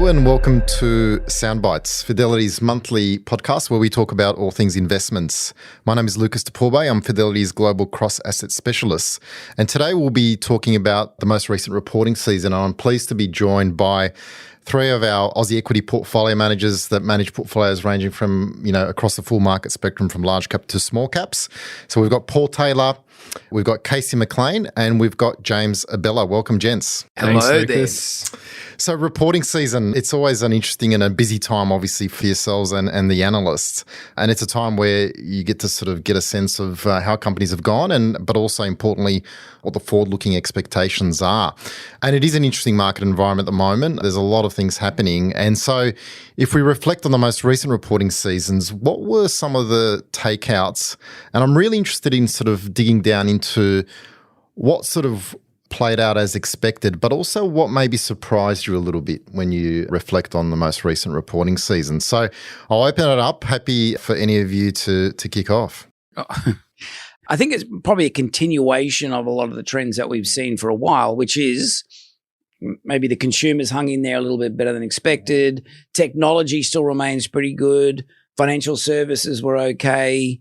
Hello and welcome to Soundbites, Fidelity's monthly podcast where we talk about all things investments. My name is Lucas DePorbay. I'm Fidelity's global cross-asset specialist. And today we'll be talking about the most recent reporting season. And I'm pleased to be joined by three of our Aussie equity portfolio managers that manage portfolios ranging from, across the full market spectrum from large cap to small caps. So we've got Paul Taylor, we've got Casey McLean, and we've got James Abela. Welcome, gents. Hello there. So reporting season, it's always an interesting and a busy time, obviously, for yourselves and the analysts. And it's a time where you get to sort of get a sense of how companies have gone, but also importantly, what the forward-looking expectations are. And it is an interesting market environment at the moment. There's a lot of things happening. And so if we reflect on the most recent reporting seasons, what were some of the takeouts? And I'm really interested in sort of digging down into what sort of played out as expected, but also what maybe surprised you a little bit when you reflect on the most recent reporting season. So I'll open it up. Happy for any of you to kick off. I think it's probably a continuation of a lot of the trends that we've seen for a while, which is maybe the consumers hung in there a little bit better than expected. Technology still remains pretty good. Financial services were okay.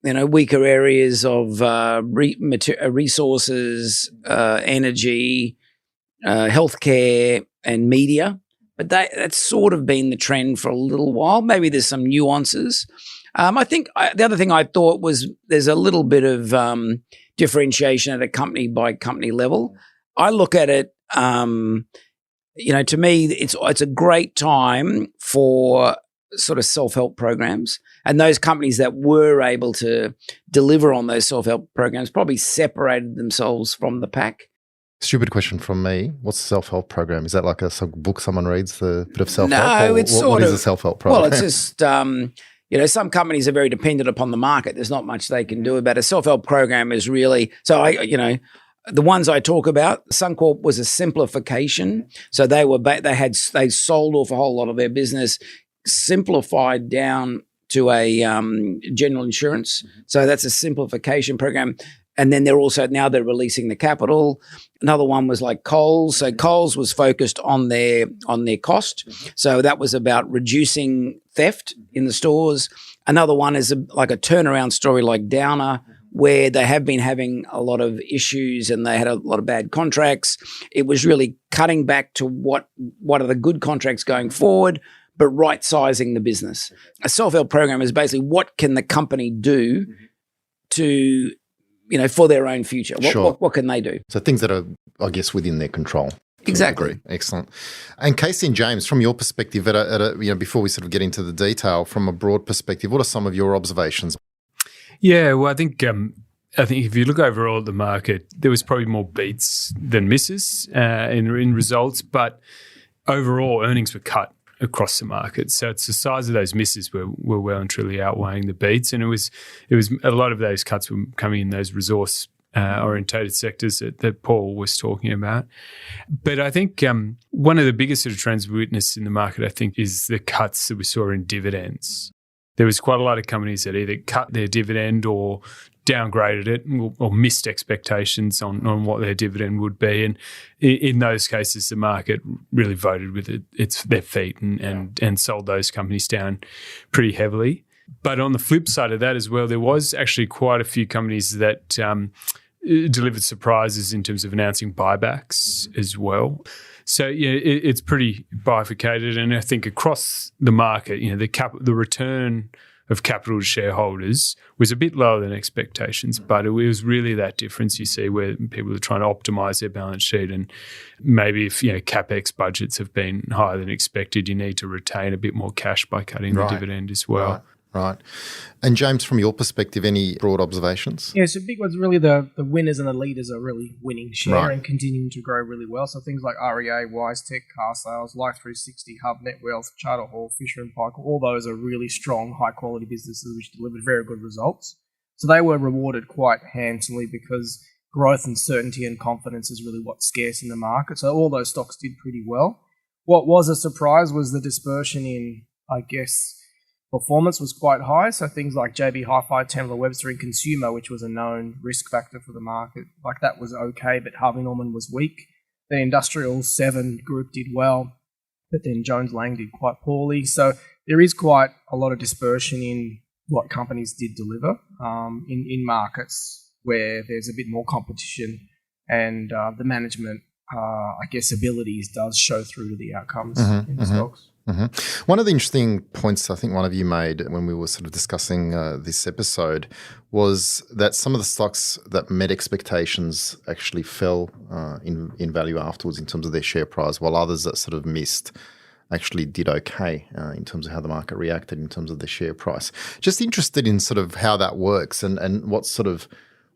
Weaker areas of resources, energy, healthcare, and media. But that's sort of been the trend for a little while. Maybe there's some nuances. I think the other thing I thought was there's a little bit of differentiation at a company by company level. I look at it, to me, it's a great time for sort of self-help programs. And those companies that were able to deliver on those self-help programs probably separated themselves from the pack. Stupid question from me. What's a self-help program? Is that like a book someone reads, the bit of self-help? No, it's what is a self-help program? Well, it's just, some companies are very dependent upon the market. There's not much they can do about it. A self-help program is really, the ones I talk about, Suncorp was a simplification. So they sold off a whole lot of their business, simplified down to a general insurance. So that's a simplification program. And then they're releasing the capital. Another one was like Coles. So Coles was focused on their cost. So that was about reducing theft in the stores. Another one is like a turnaround story like Downer, where they have been having a lot of issues and they had a lot of bad contracts. It was really cutting back to what are the good contracts going forward, but right-sizing the business. A self-help program is basically what can the company do to, for their own future? What can they do? So things that are, I guess, within their control. Exactly. Excellent. And Casey and James, from your perspective, before we sort of get into the detail, from a broad perspective, what are some of your observations? Yeah, well, I think if you look overall at the market, there was probably more beats than misses in results, but overall earnings were cut across the market. So it's the size of those misses were well and truly outweighing the beats. And it was a lot of those cuts were coming in those resource orientated sectors that Paul was talking about. But I think one of the biggest sort of trends we witnessed in the market, I think, is the cuts that we saw in dividends. There was quite a lot of companies that either cut their dividend or downgraded it or missed expectations on what their dividend would be. And in those cases, the market really voted with their feet and sold those companies down pretty heavily. But on the flip side of that as well, there was actually quite a few companies that delivered surprises in terms of announcing buybacks as well. So it's pretty bifurcated, and I think across the market, the return of capital to shareholders was a bit lower than expectations, but it was really that difference you see where people are trying to optimise their balance sheet, and maybe if CapEx budgets have been higher than expected, you need to retain a bit more cash by cutting the dividend as well. Right. And James, from your perspective, any broad observations? Yeah, so big ones really the winners and the leaders are really winning share and continuing to grow really well. So things like REA, WiseTech, Car Sales, Life360, Hub, NetWealth, Charter Hall, Fisher & Paykel, all those are really strong, high-quality businesses which delivered very good results. So they were rewarded quite handsomely because growth and certainty and confidence is really what's scarce in the market. So all those stocks did pretty well. What was a surprise was the dispersion in, performance was quite high. So things like JB Hi-Fi, Temple Webster and Consumer, which was a known risk factor for the market, that was okay, but Harvey Norman was weak. The Industrial 7 group did well. but then Jones Lang did quite poorly. So there is quite a lot of dispersion in what companies did deliver in markets where there's a bit more competition, and the management, I guess, abilities does show through to the outcomes in the stocks. Mm-hmm. One of the interesting points I think one of you made when we were sort of discussing this episode was that some of the stocks that met expectations actually fell in value afterwards in terms of their share price, while others that sort of missed actually did okay in terms of how the market reacted in terms of the share price. Just interested in sort of how that works and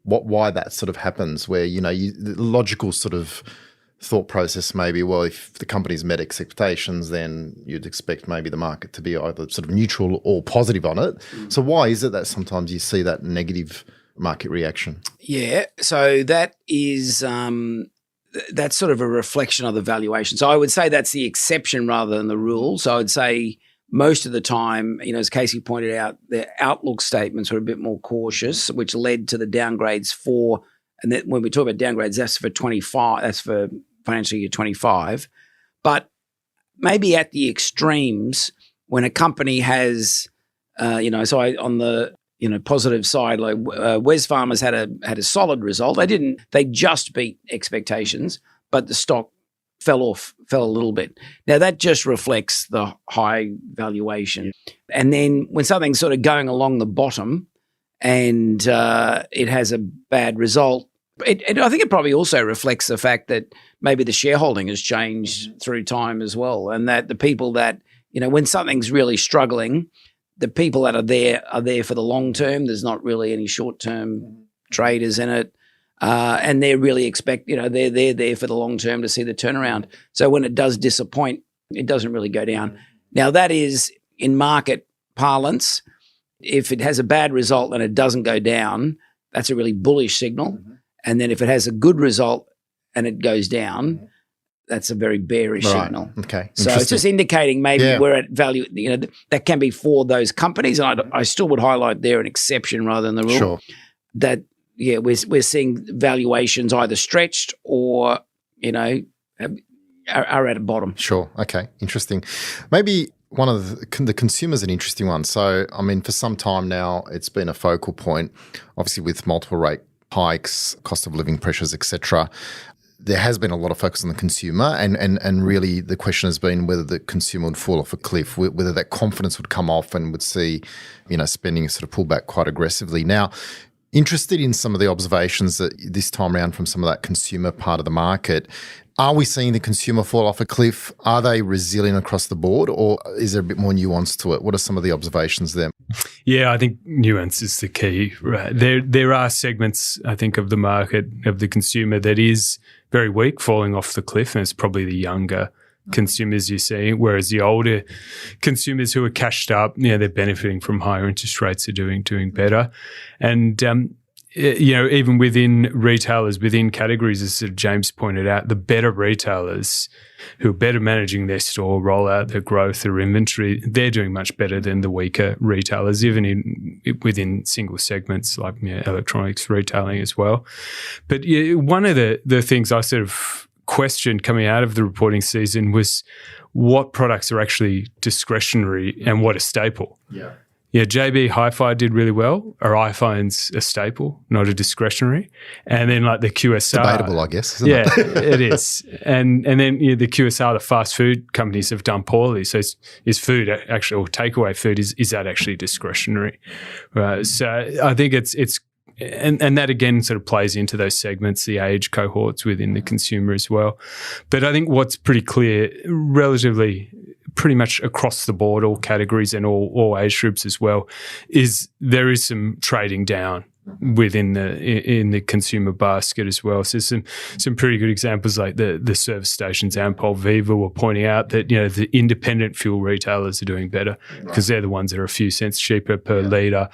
why that sort of happens, where, the logical sort of thought process maybe, well, if the company's met expectations, then you'd expect maybe the market to be either sort of neutral or positive on it. So why is it that sometimes you see that negative market reaction? Yeah, so that is that's sort of a reflection of the valuation. So I would say that's the exception rather than the rule. So I would say most of the time, as Casey pointed out, the outlook statements were a bit more cautious, which led to the downgrades and then when we talk about downgrades, that's for 25, that's for financial year 25. But maybe at the extremes, when a company has, on the positive side, like Wesfarmers had a solid result. They just beat expectations, but the stock fell a little bit. Now that just reflects the high valuation. And then when something's sort of going along the bottom and it has a bad result, I think it probably also reflects the fact that maybe the shareholding has changed through time as well, and that the people that, when something's really struggling, the people that are there for the long term. There's not really any short-term traders in it, and they're really they're there for the long term to see the turnaround. So when it does disappoint, it doesn't really go down. Now that is, in market parlance, if it has a bad result and it doesn't go down, that's a really bullish signal. And then if it has a good result and it goes down, that's a very bearish signal. Okay. So it's just indicating maybe we're at value, that can be for those companies. And I still would highlight they're an exception rather than the rule. Sure. That, we're seeing valuations either stretched or, are at a bottom. Sure. Okay. Interesting. Maybe one of the consumer's an interesting one. So, I mean, for some time now, it's been a focal point, obviously with multiple rate hikes, cost of living pressures, etc. There has been a lot of focus on the consumer, and really the question has been whether the consumer would fall off a cliff, whether that confidence would come off and would see, spending sort of pull back quite aggressively. Now, interested in some of the observations that this time around from some of that consumer part of the market. Are we seeing the consumer fall off a cliff? Are they resilient across the board, or is there a bit more nuance to it? What are some of the observations there? Yeah, I think nuance is the key. Right. There are segments, I think, of the market, of the consumer that is very weak, falling off the cliff, and it's probably the younger consumers you see, whereas the older consumers who are cashed up, they're benefiting from higher interest rates, are doing better. And even within retailers, within categories, as sort of James pointed out, the better retailers who are better managing their store rollout, their growth, their inventory, they're doing much better than the weaker retailers, even within single segments like electronics retailing as well. But one of the things I sort of questioned coming out of the reporting season was what products are actually discretionary and what are staple. Yeah, JB Hi-Fi did really well. Our iPhone's a staple, not a discretionary. And then like the QSR. Debatable, I guess, isn't it? It is. And then the QSR, the fast food companies have done poorly. So is food actually, or takeaway food, is that actually discretionary? So I think it's and that again sort of plays into those segments, the age cohorts within the consumer as well. But I think what's pretty clear, relatively pretty much across the board, all categories and all age groups as well, is there is some trading down within in the consumer basket as well. So some pretty good examples like the service stations, Ampol, Viva were pointing out that the independent fuel retailers are doing better because they're the ones that are a few cents cheaper per litre.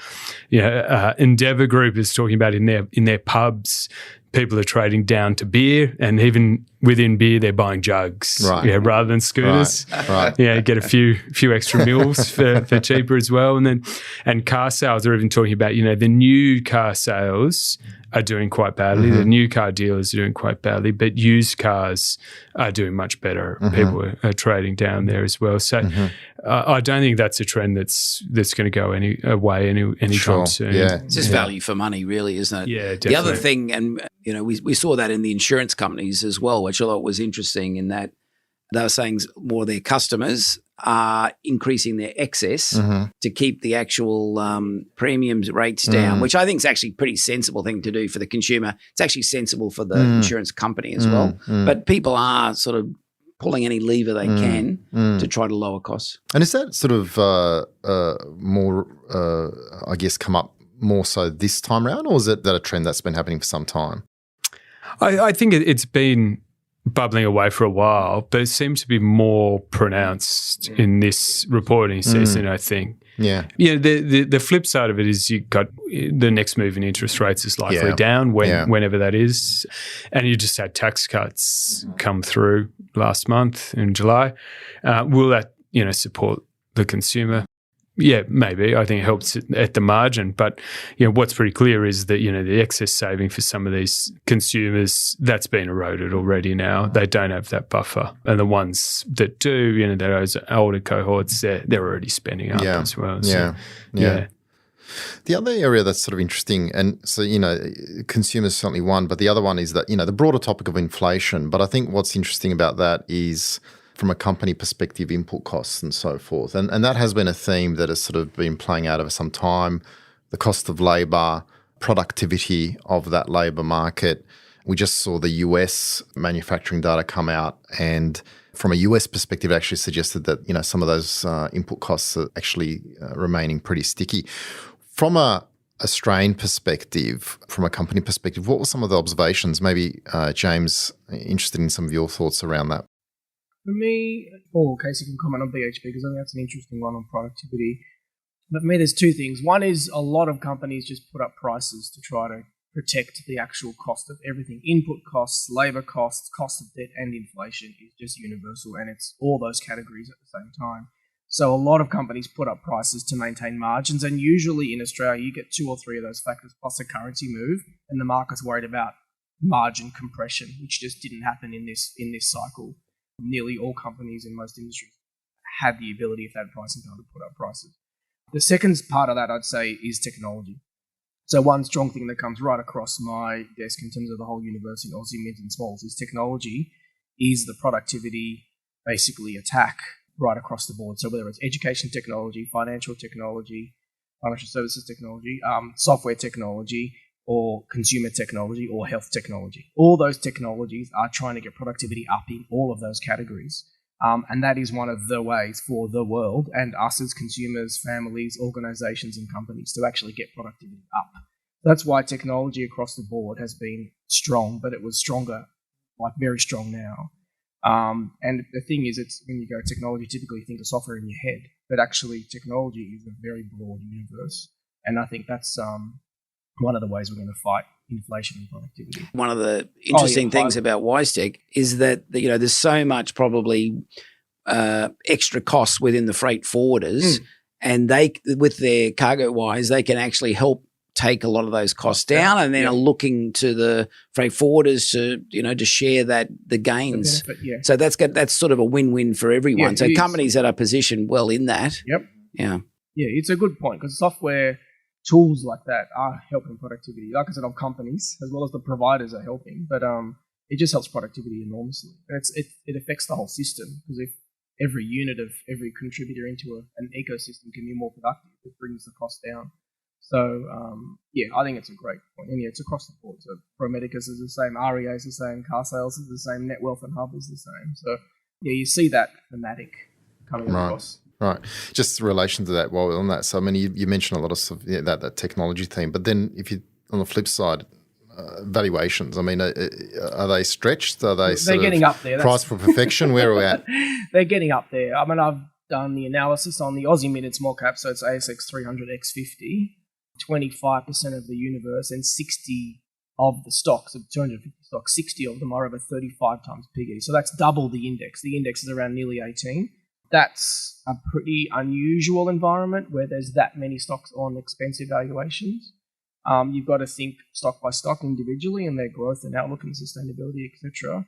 Endeavour Group is talking about in their pubs, people are trading down to beer, and even within beer, they're buying jugs, rather than scooters. Right. Yeah, get a few extra mils for cheaper as well. And car sales are even talking about, the new car sales are doing quite badly. The new car dealers are doing quite badly, but used cars are doing much better. People are trading down there as well. So I don't think that's a trend that's going to go away anytime soon. Yeah. It's just value for money, really, isn't it? Yeah, definitely. The other thing, and we saw that in the insurance companies as well, which I thought was interesting in that they were saying more of their customers are increasing their excess to keep the actual premiums rates down, which I think is actually a pretty sensible thing to do for the consumer. It's actually sensible for the insurance company as well. But people are sort of pulling any lever they can to try to lower costs. And is that sort of more, I guess, come up more so this time around, or is it that a trend that's been happening for some time? I think it's been bubbling away for a while, but it seems to be more pronounced in this reporting season, I think. Yeah. Yeah, the flip side of it is you got the next move in interest rates is likely down whenever that is. And you just had tax cuts come through last month in July. Will that, support the consumer? Yeah, maybe. I think it helps at the margin. But, what's pretty clear is that, the excess saving for some of these consumers, that's been eroded already now. They don't have that buffer. And the ones that do, those older cohorts, they're already spending up as well. So, yeah. The other area that's sort of interesting, and so, consumers certainly one, but the other one is that, the broader topic of inflation. But I think what's interesting about that is from a company perspective, input costs and so forth. And that has been a theme that has sort of been playing out over some time. The cost of labour, productivity of that labour market. We just saw the US manufacturing data come out, and from a US perspective, it actually suggested that, some of those input costs are actually remaining pretty sticky. From a Australian perspective, from a company perspective, what were some of the observations? Maybe, James, interested in some of your thoughts around that. For me, or Casey can comment on BHP because I think that's an interesting one on productivity. But for me, there's two things. One is a lot of companies just put up prices to try to protect the actual cost of everything. Input costs, labour costs, cost of debt and inflation is just universal, and it's all those categories at the same time. So a lot of companies put up prices to maintain margins, and usually in Australia you get two or three of those factors plus a currency move, and the market's worried about margin compression, which just didn't happen in this cycle. Nearly all companies in most industries had the ability, if they had pricing power, to put up prices. The second part of that, I'd say, is technology. So one strong thing that comes right across my desk in terms of the whole universe in Aussie mid and smalls is technology is the productivity, basically, attack right across the board. So whether it's education technology, financial services technology, software technology, or consumer technology or health technology. All those technologies are trying to get productivity up in all of those categories. And that is one of the ways for the world and us as consumers, families, organizations and companies to actually get productivity up. That's why technology across the board has been strong, but it was stronger, like very strong now. And the thing is, it's when you go technology, typically you think of software in your head, but actually technology is a very broad universe. And I think that's one of the ways we're going to fight inflation and productivity. One of the interesting things about WiseTech is that, there's so much probably extra costs within the freight forwarders, and they, with their CargoWise, they can actually help take a lot of those costs down, and then are looking to the freight forwarders to share the gains. The benefit, So that's sort of a win-win for everyone. So companies that are positioned well in that. Yeah, it's a good point because software tools like that are helping productivity. Like I said, of companies as well as the providers are helping, but it just helps productivity enormously. It affects the whole system because if every unit of every contributor into an ecosystem can be more productive, it brings the cost down. So I think it's a great point. And it's across the board. So Medicus is the same, REA is the same, car sales is the same, Net Wealth and Hub is the same. So you see that thematic coming across. Right. Just in relation to that, while we're on that, so I mean, you mentioned a lot of stuff, that technology theme, but then if you, on the flip side, valuations, I mean, are they stretched? Are they They're getting up there. Price for perfection? Where are we at? They're getting up there. I mean, I've done the analysis on the Aussie mid and small cap, so it's ASX 300 X50, 25% of the universe and 60 of the stocks, of 250 stocks, 60 of them are over 35 times PE. So that's double the index. The index is around nearly 18. That's a pretty unusual environment where there's that many stocks on expensive valuations. You've got to think stock by stock individually and their growth and outlook and sustainability, etc.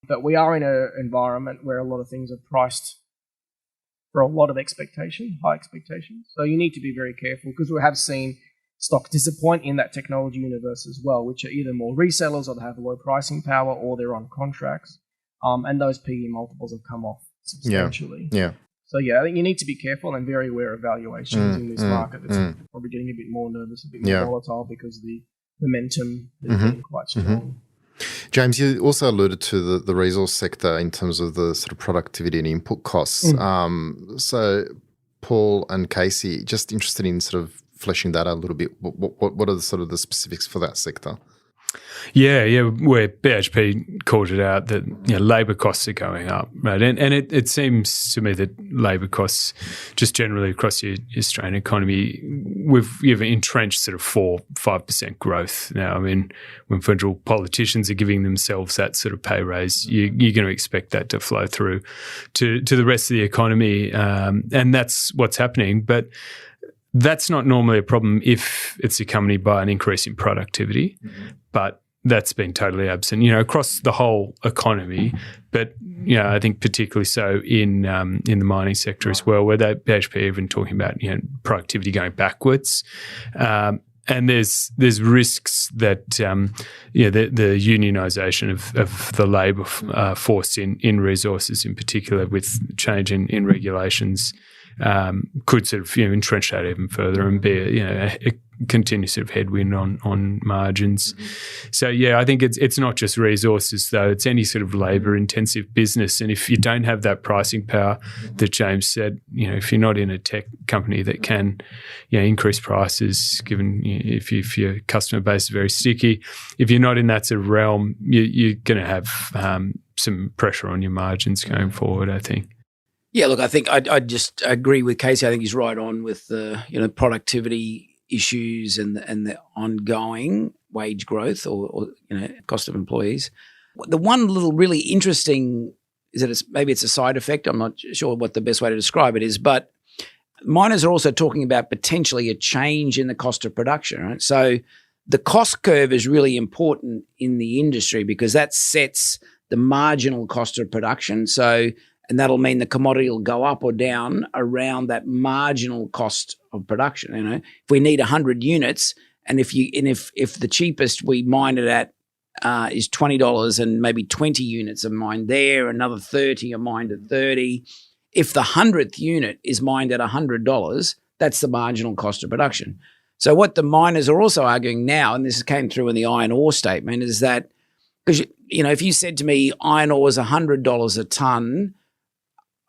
But we are in an environment where a lot of things are priced for a lot of expectation, high expectations. So you need to be very careful because we have seen stock disappoint in that technology universe as well, which are either more resellers or they have low pricing power or they're on contracts. And those PE multiples have come off substantially. Yeah. So yeah, I think you need to be careful and very aware of valuations in this market. It's probably getting a bit more nervous, a bit more volatile because the momentum is getting quite strong. James, you also alluded to the resource sector in terms of the sort of productivity and input costs. So Paul and Casey, just interested in sort of fleshing that out a little bit. What are the sort of the specifics for that sector? Yeah, where BHP called it out that labour costs are going up, right? And it seems to me that labour costs, just generally across the Australian economy, you've entrenched sort of 4-5% growth now. I mean, when federal politicians are giving themselves that sort of pay raise, you're going to expect that to flow through to the rest of the economy, and that's what's happening. But that's not normally a problem if it's accompanied by an increase in productivity, but that's been totally absent, across the whole economy. But I think particularly so in the mining sector as well, where BHP even talking about productivity going backwards. And there's risks that the unionisation of the labour force in resources, in particular, with change in regulations, could sort of entrench that even further and be a continuous sort of headwind on margins. So I think it's not just resources though; it's any sort of labour intensive business. And if you don't have that pricing power that James said, if you're not in a tech company that can increase prices, given if your customer base is very sticky, if you're not in that sort of realm, you're going to have some pressure on your margins going forward, I think. Yeah, look, I think I just agree with Casey. I think he's right on with the productivity issues and the ongoing wage growth or cost of employees. The one little really interesting is that maybe it's a side effect. I'm not sure what the best way to describe it is, but miners are also talking about potentially a change in the cost of production. Right? So the cost curve is really important in the industry because that sets the marginal cost of production. And that'll mean the commodity will go up or down around that marginal cost of production. If we need 100 units, and if the cheapest we mine it at is $20, and maybe 20 units are mined there, another 30 are mined at 30. If the 100th unit is mined at $100, that's the marginal cost of production. So what the miners are also arguing now, and this came through in the iron ore statement, is that because if you said to me iron ore is $100 a ton,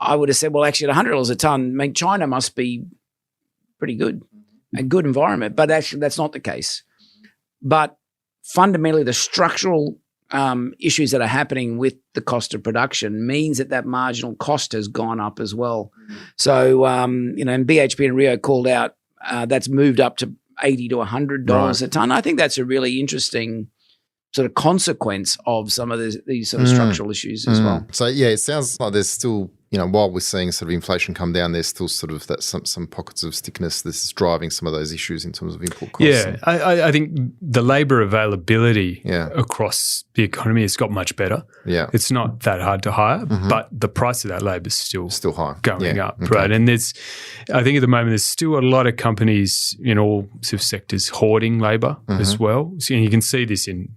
I would have said, well, actually, at $100 a ton, China must be pretty good, a good environment. But actually, that's not the case. But fundamentally, the structural issues that are happening with the cost of production means that marginal cost has gone up as well. So, and BHP and Rio called out that's moved up to $80 to $100 a ton. I think that's a really interesting sort of consequence of some of these sort of structural issues as well. So, it sounds like there's still, while we're seeing sort of inflation come down, there's still sort of that some pockets of stickiness that's driving some of those issues in terms of input costs. Yeah, I think the labour availability across the economy has got much better. Yeah. It's not that hard to hire, but the price of that labour is still high, going up, right? And I think at the moment there's still a lot of companies in all sort of sectors hoarding labour as well. So you can see this in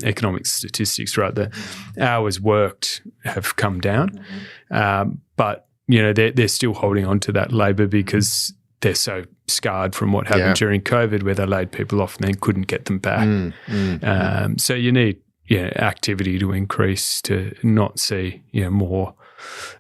economic statistics, right? The hours worked have come down. But they're still holding on to that labour because they're so scarred from what happened during COVID, where they laid people off and then couldn't get them back. So you need activity to increase to not see more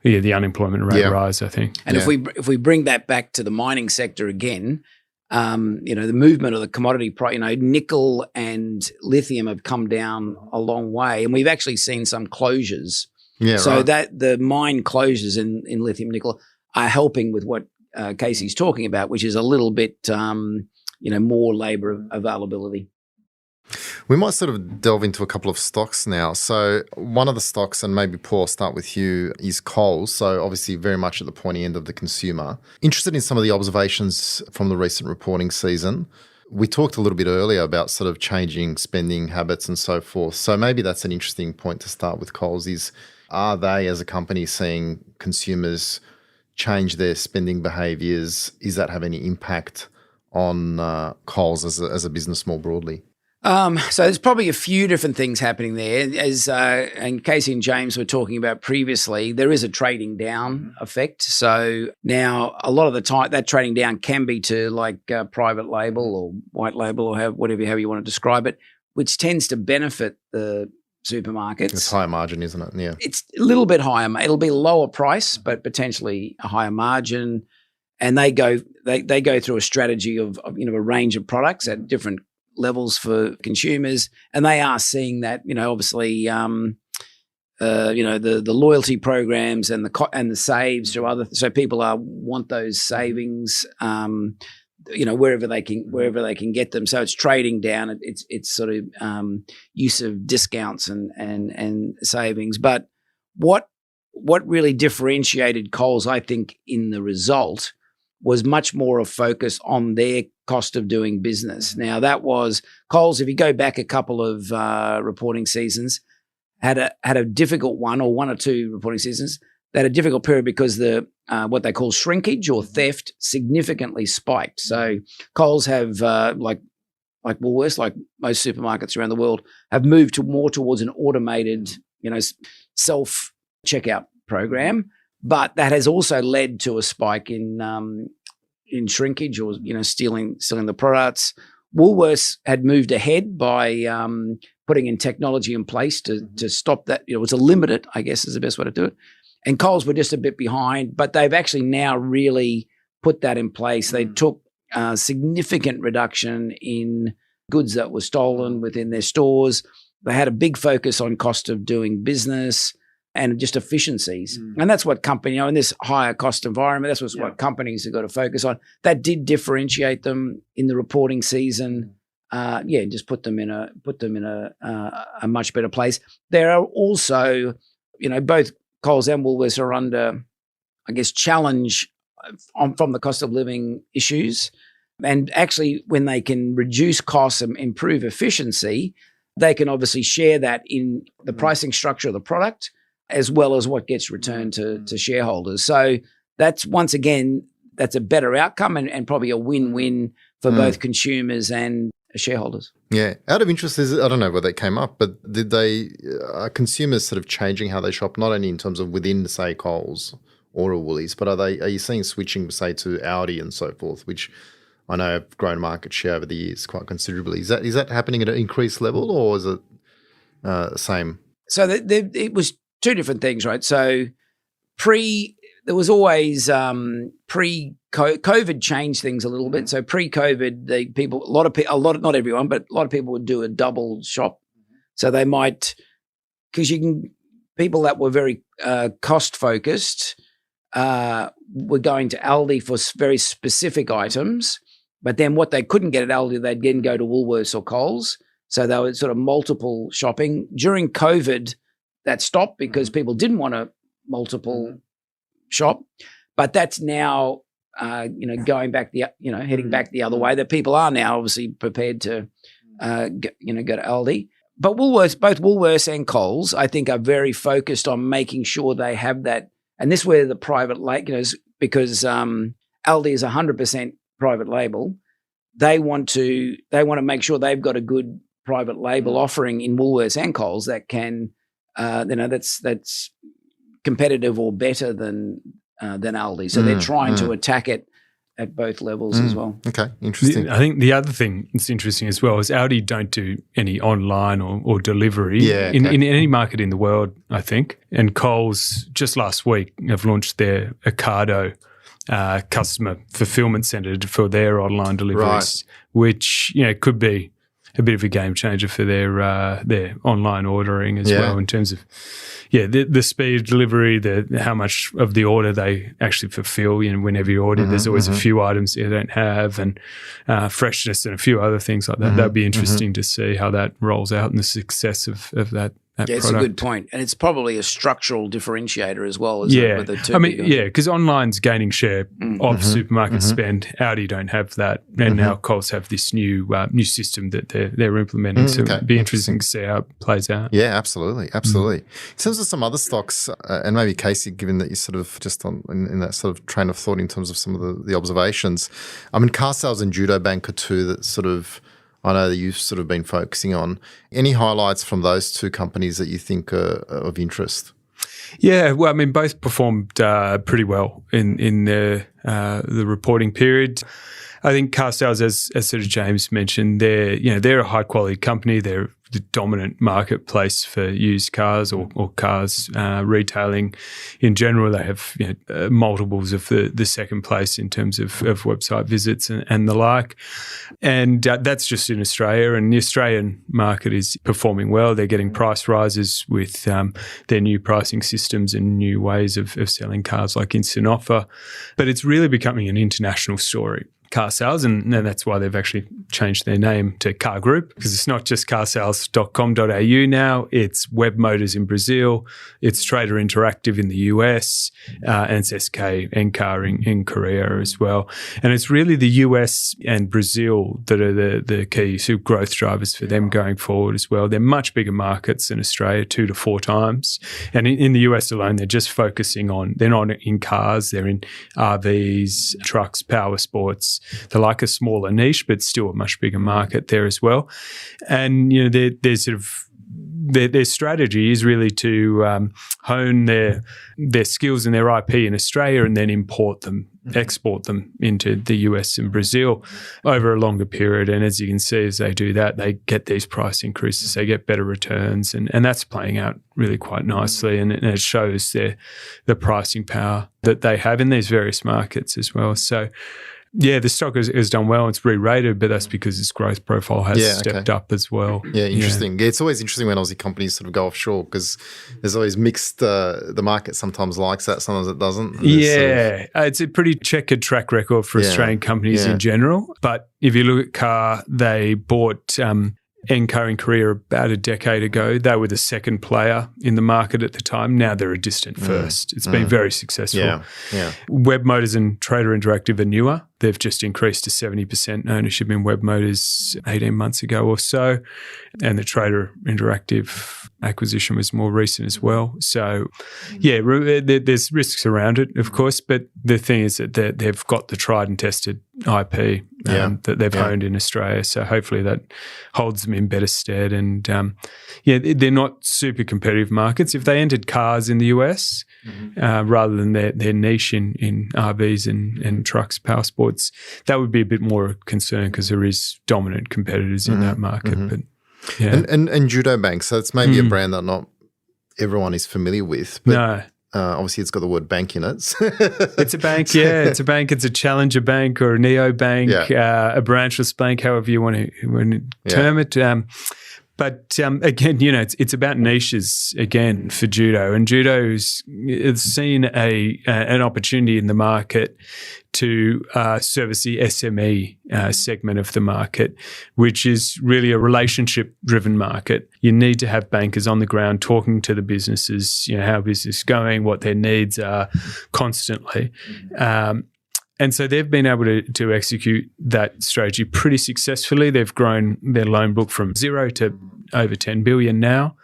the unemployment rate rise, I think. And if we bring that back to the mining sector again, the movement of the commodity price, nickel and lithium have come down a long way, and we've actually seen some closures. Yeah, so that the mine closures in lithium nickel are helping with what Casey's talking about, which is a little bit, more labour availability. We might sort of delve into a couple of stocks now. So one of the stocks, and maybe Paul, I'll start with you, is Coles. So obviously very much at the pointy end of the consumer. Interested in some of the observations from the recent reporting season. We talked a little bit earlier about sort of changing spending habits and so forth. So maybe that's an interesting point to start with Coles is, are they as a company seeing consumers change their spending behaviours? Is that have any impact on Coles as a business more broadly? So there's probably a few different things happening there. As and Casey and James were talking about previously, there is a trading down effect. So now a lot of the time that trading down can be to like private label or white label or however you want to describe it, which tends to benefit the supermarkets. It's higher margin, isn't it? Yeah. It's a little bit higher. It'll be a lower price, but potentially a higher margin. And they go through a strategy of a range of products at different levels for consumers, and they are seeing that obviously the loyalty programs and the saves to other, so people want those savings wherever they can get them. So it's trading down. It's sort of use of discounts and savings. But what really differentiated Coles, I think, in the result was much more a focus on their cost of doing business. Now, that was Coles, if you go back a couple of reporting seasons, had a difficult one or two reporting seasons. They had a difficult period because the what they call shrinkage or theft significantly spiked. So Coles have, like Woolworths, like most supermarkets around the world, have moved more towards an automated, self-checkout program. But that has also led to a spike in shrinkage or stealing the products. Woolworths had moved ahead by putting in technology in place to stop that. It was a limit it, I guess, is the best way to do it. And Coles were just a bit behind, but they've actually now really put that in place. They took a significant reduction in goods that were stolen within their stores. They had a big focus on cost of doing business and just efficiencies. And that's what in this higher cost environment, that's what companies have got to focus on. That did differentiate them in the reporting season. Just put them in a much better place. There are also, both Coles and Woolworths are under, I guess, challenge from the cost of living issues. And actually, when they can reduce costs and improve efficiency, they can obviously share that in the pricing structure of the product, as well as what gets returned to shareholders. So that's, once again, that's a better outcome and probably a win-win for both consumers and shareholders. Yeah. Out of interest, I don't know where that came up, but are consumers sort of changing how they shop, not only in terms of within, say, Coles or a Woolies, but are you seeing switching, say, to Audi and so forth, which I know have grown market share over the years quite considerably. Is that happening at an increased level, or is it the same? So it was two different things, right? So there was always pre-COVID changed things a little bit. So pre-COVID, not everyone, but a lot of people would do a double shop. So they might, because people that were very cost focused were going to Aldi for very specific items, but then what they couldn't get at Aldi, they'd then go to Woolworths or Coles. So they were sort of multiple shopping. During COVID, that stopped because people didn't want to multiple shop, but that's now going back heading back the other way. That people are now obviously prepared to go to Aldi. But both Woolworths and Coles, I think, are very focused on making sure they have that. And this is where the private label, because Aldi is 100% private label, they want to make sure they've got a good private label offering in Woolworths and Coles that can. That's competitive or better than Aldi. So they're trying to attack it at both levels as well. Okay, interesting. I think the other thing that's interesting as well is Audi don't do any online or delivery in any market in the world, I think. And Coles just last week have launched their Ocado customer fulfillment centre for their online deliveries, which could be a bit of a game changer for their online ordering as well, in terms of the speed of delivery, how much of the order they actually fulfill. Whenever you order, there's always a few items you don't have, and freshness and a few other things like that. That'd be interesting to see how that rolls out and the success of that. It's a good point. And it's probably a structural differentiator as well. With the two because online's gaining share of supermarket spend. Aldi don't have that. And now Coles have this new system that they're implementing. So it'd be interesting to see how it plays out. Yeah, absolutely. In terms of some other stocks, and maybe Casey, given that you're sort of just in that sort of train of thought in terms of some of the observations, I mean, car sales and Judo Bank are two that sort of I know that you've sort of been focusing on. Any highlights from those two companies that you think are of interest? Yeah, well, I mean, both performed pretty well in the reporting period. I think car sales, as sort of James mentioned, they're a high quality company. They're the dominant marketplace for used cars or cars retailing in general. They have multiples of the second place in terms of website visits and the like. And that's just in Australia. And the Australian market is performing well. They're getting price rises with their new pricing systems and new ways of selling cars like instant offer. But it's really becoming an international story, car sales, and that's why they've actually changed their name to Car Group, because it's not just carsales.com.au now, it's Webmotors in Brazil, it's Trader Interactive in the US, and it's SK Encar in Korea as well. And it's really the US and Brazil that are the key sort of growth drivers for them going forward as well. They're much bigger markets than Australia, 2 to 4 times. And in the US alone, they're just focusing on, they're not in cars, they're in RVs, trucks, power sports. They're like a smaller niche, but still a much bigger market there as well. And their sort of their strategy is really to hone their skills and their IP in Australia, and then export them into the US and Brazil over a longer period. And as you can see, as they do that, they get these price increases, they get better returns, and that's playing out really quite nicely. And it shows the pricing power that they have in these various markets as well. So yeah, the stock has done well. It's re-rated, but that's because its growth profile has stepped up as well. Yeah, interesting. Yeah, it's always interesting when Aussie companies sort of go offshore, because there's always mixed, the market sometimes likes that, sometimes it doesn't. It's a pretty checkered track record for Australian companies in general. But if you look at Car, they bought Encar in Korea about a decade ago. They were the second player in the market at the time. Now they're a distant first. It's been very successful. Yeah. Webmotors and Trader Interactive are newer. They've just increased to 70% ownership in Webmotors 18 months ago or so. And the Trader Interactive acquisition was more recent as well. So, there's risks around it, of course, but the thing is that they've got the tried and tested IP that they've honed in Australia. So hopefully that holds them in better stead. And, they're not super competitive markets. If they entered cars in the US, rather than their niche in RVs and trucks, power sports, that would be a bit more concern, because there is dominant competitors in that market. But and Judo Bank, so it's maybe a brand that not everyone is familiar with. But obviously, it's got the word bank in it. It's a bank, it's a bank. It's a challenger bank or a neo bank, a branchless bank, however you want to term it. But again, it's about niches again for Judo, and Judo's seen an opportunity in the market to service the SME segment of the market, which is really a relationship-driven market. You need to have bankers on the ground talking to the businesses, how business is going, what their needs are constantly. And so they've been able to execute that strategy pretty successfully. They've grown their loan book from 0 to over 10 billion now.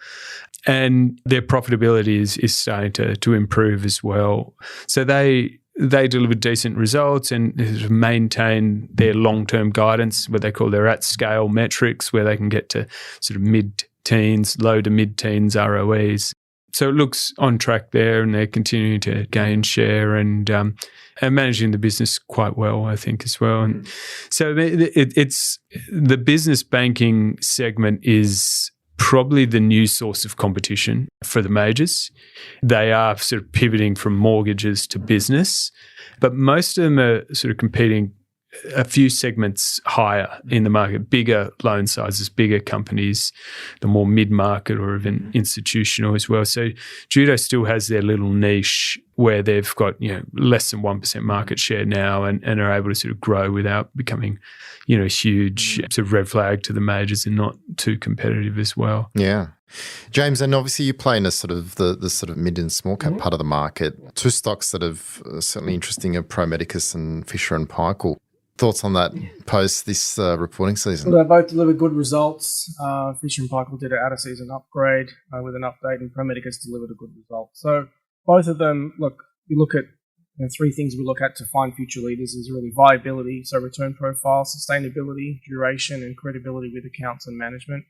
And their profitability is starting to improve as well. So they delivered decent results and maintain their long-term guidance, what they call their at-scale metrics, where they can get to sort of mid-teens, low to mid-teens ROEs. So it looks on track there, and they're continuing to gain share and managing the business quite well, I think, as well. And so it's the business banking segment is probably the new source of competition for the majors. They are sort of pivoting from mortgages to business, but most of them are sort of competing a few segments higher in the market, bigger loan sizes, bigger companies, the more mid-market or even institutional as well. So Judo still has their little niche where they've got, less than 1% market share now and are able to sort of grow without becoming, huge sort of red flag to the majors and not too competitive as well. Yeah. James, and obviously you play in a sort of the sort of mid and small cap part of the market. Two stocks that have certainly interesting are Pro Medicus and Fisher & Paykel. Thoughts on that post this reporting season? Well, they both delivered good results. Fisher & Paykel did an out-of-season upgrade with an update, and Pro Medicus delivered a good result. So both of them, we look at three things we look at to find future leaders is really viability, so return profile, sustainability, duration, and credibility with accounts and management.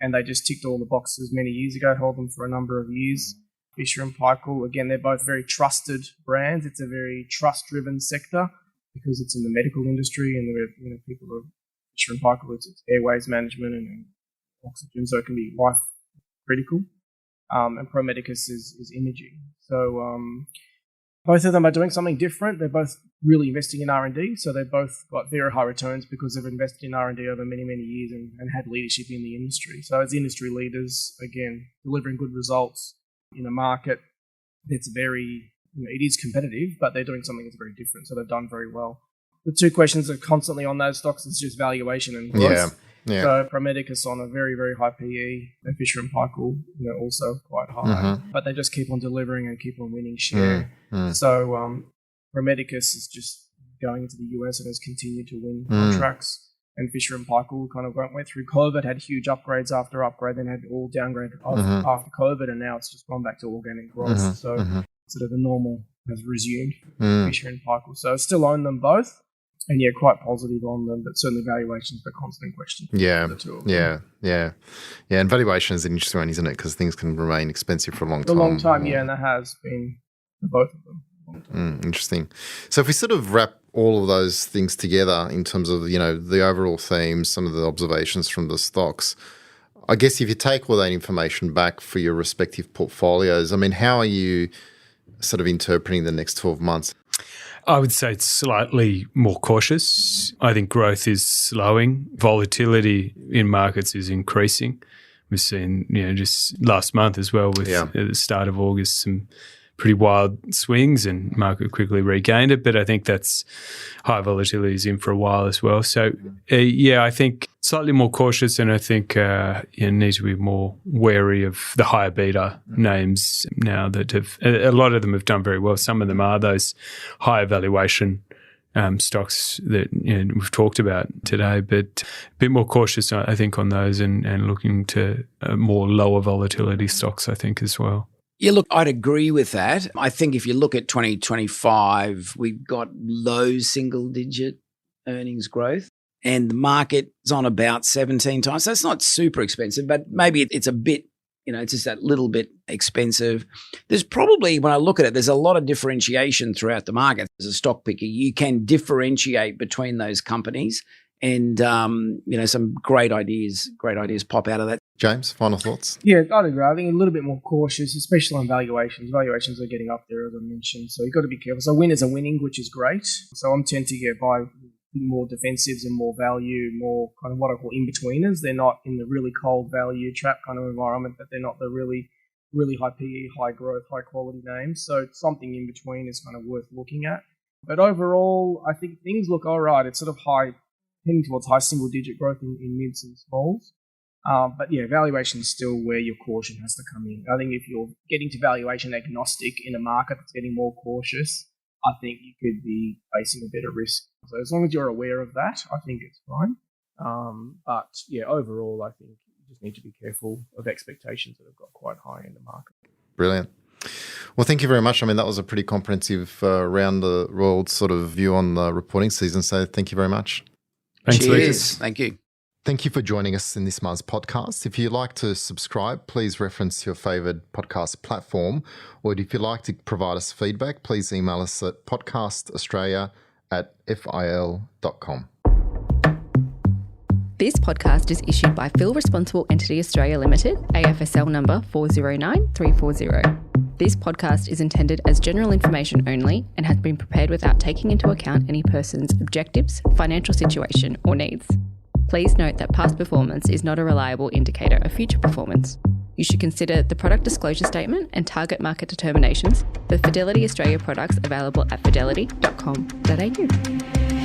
And they just ticked all the boxes many years ago, held them for a number of years. Fisher & Paykel, again, they're both very trusted brands. It's a very trust-driven sector because it's in the medical industry and people are Fisher & Paykel, it's airways management and oxygen, so it can be life critical. And Pro Medicus is imaging. So both of them are doing something different. They're both really investing in R&D, so they've both got very high returns because they've invested in R&D over many, many years and had leadership in the industry. So as industry leaders, again, delivering good results in a market that's very, it is competitive, but they're doing something that's very different. So they've done very well. The two questions that are constantly on those stocks is just valuation and growth. Yeah. So Pro Medicus on a very, very high PE, and Fisher & Paykel, also quite high. But they just keep on delivering and keep on winning share. So Pro Medicus is just going into the US and has continued to win contracts. And Fisher & Paykel kind of went through COVID, had huge upgrades after upgrade, then had all downgrade after COVID, and now it's just gone back to organic growth. So sort of the normal has resumed Fisher & Paykel. So I still own them both. And quite positive on them, but certainly valuation's the constant question. Yeah. And valuation is an interesting one, isn't it? Because things can remain expensive for a long time. A long time, and that has been for both of them. Interesting. So if we sort of wrap all of those things together in terms of, the overall themes, some of the observations from the stocks, I guess if you take all that information back for your respective portfolios, how are you sort of interpreting the next 12 months? I would say it's slightly more cautious. I think growth is slowing. Volatility in markets is increasing. We've seen, just last month as well with at the start of August, some pretty wild swings and market quickly regained it. But I think that's high volatility is in for a while as well. So, I think slightly more cautious, and I think need to be more wary of the higher beta names now that a lot of them have done very well. Some of them are those higher valuation stocks that we've talked about today, but a bit more cautious, I think, on those and looking to more lower volatility stocks, I think, as well. Yeah, look, I'd agree with that. I think if you look at 2025, we've got low single-digit earnings growth, and the market is on about 17 times. So it's not super expensive, but maybe it's a bit, it's just that little bit expensive. There's probably, when I look at it, there's a lot of differentiation throughout the market. As a stock picker, you can differentiate between those companies, and some great ideas pop out of that. James, final thoughts? Yeah, I'd agree. I think a little bit more cautious, especially on valuations. Valuations are getting up there, as I mentioned, so you've got to be careful. So winners are winning, which is great. So I'm tend to buy more defensives and more value, more kind of what I call in-betweeners. They're not in the really cold value trap kind of environment, but they're not the really, really high PE, high growth, high quality names. So something in between is kind of worth looking at. But overall, I think things look all right. It's sort of heading towards high single-digit growth in mids and smalls. But valuation is still where your caution has to come in. I think if you're getting to valuation agnostic in a market that's getting more cautious, I think you could be facing a bit of risk. So as long as you're aware of that, I think it's fine. But overall, I think you just need to be careful of expectations that have got quite high in the market. Brilliant. Well, thank you very much. That was a pretty comprehensive round the world sort of view on the reporting season. So thank you very much. Thanks, Cheers. Lucas. Thank you. Thank you for joining us in this month's podcast. If you'd like to subscribe, please reference your favoured podcast platform. Or if you'd like to provide us feedback, please email us at podcastaustralia@fil.com. This podcast is issued by Phil Responsible Entity Australia Limited, AFSL number 409340. This podcast is intended as general information only and has been prepared without taking into account any person's objectives, financial situation, or needs. Please note that past performance is not a reliable indicator of future performance. You should consider the product disclosure statement and target market determinations for Fidelity Australia products available at fidelity.com.au.